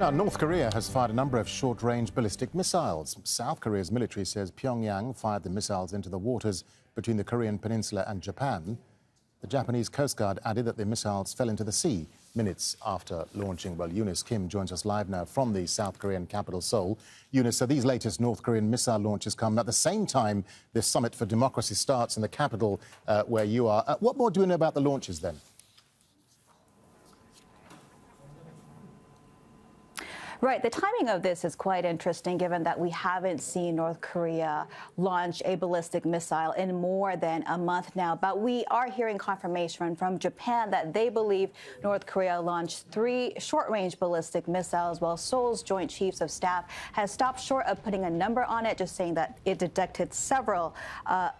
Now, North Korea has fired a number of short-range ballistic missiles. South Korea's military says Pyongyang fired the missiles into the waters between the Korean Peninsula and Japan. The Japanese Coast Guard added that the missiles fell into the sea minutes after launching. Well, Eunice Kim joins us live now from the South Korean capital, Seoul. Eunice, so these latest North Korean missile launches come at the same time this summit for democracy starts in the capital where you are. What more do we know about the launches then? Right. The timing of this is quite interesting, given that we haven't seen North Korea launch a ballistic missile in more than a month now. But we are hearing confirmation from Japan that they believe North Korea launched 3 short-range ballistic missiles, while Seoul's Joint Chiefs of Staff has stopped short of putting a number on it, just saying that it detected several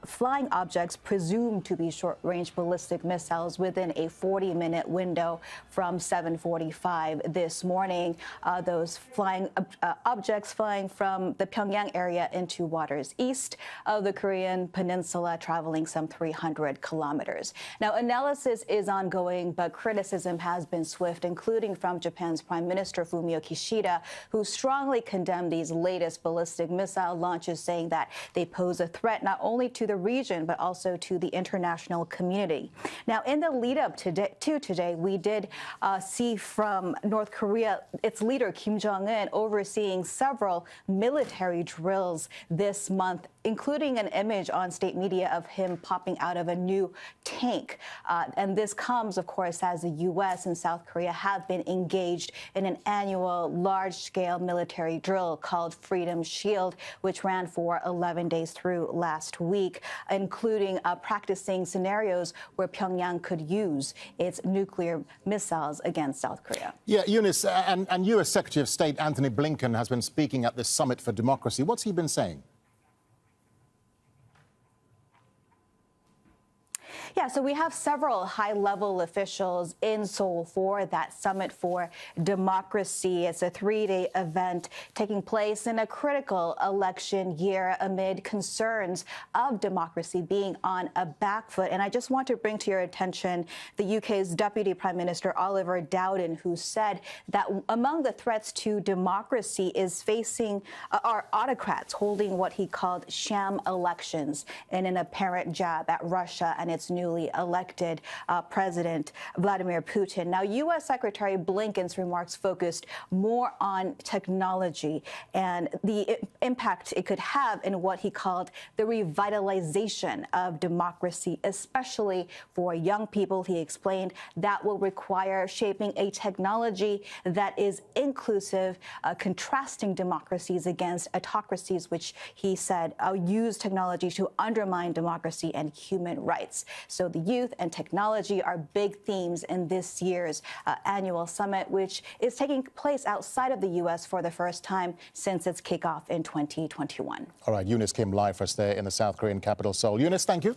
flying objects presumed to be short-range ballistic missiles within a 40-minute window from 7:45 this morning. Those flying objects flying from the Pyongyang area into waters east of the Korean Peninsula, traveling some 300 kilometers. Now, analysis is ongoing, but criticism has been swift, including from Japan's Prime Minister Fumio Kishida, who strongly condemned these latest ballistic missile launches, saying that they pose a threat not only to the region, but also to the international community. Now, in the lead up to today, we did see from North Korea, its leader, Kim Jong overseeing several military drills this month, including an image on state media of him popping out of a new tank. And this comes, of course, as the U.S. and South Korea have been engaged in an annual large-scale military drill called Freedom Shield, which ran for 11 days through last week, including practicing scenarios where Pyongyang could use its nuclear missiles against South Korea. Yeah, Eunice, and U.S. Secretary of State Anthony Blinken has been speaking at this summit for democracy. What's he been saying? Yeah, so we have several high-level officials in Seoul for that Summit for Democracy. It's a 3-day event taking place in a critical election year amid concerns of democracy being on a back foot. And I just want to bring to your attention the UK's Deputy Prime Minister Oliver Dowden, who said that among the threats to democracy is facing are autocrats holding what he called sham elections in an apparent jab at Russia and its newly elected President Vladimir Putin. Now, U.S. Secretary Blinken's remarks focused more on technology and the impact it could have in what he called the revitalization of democracy, especially for young people. He explained that will require shaping a technology that is inclusive, contrasting democracies against autocracies, which he said use technology to undermine democracy and human rights. So the youth and technology are big themes in this year's annual summit, which is taking place outside of the U.S. for the first time since its kickoff in 2021. All right, Eunice Kim live for us there in the South Korean capital, Seoul. Eunice, thank you.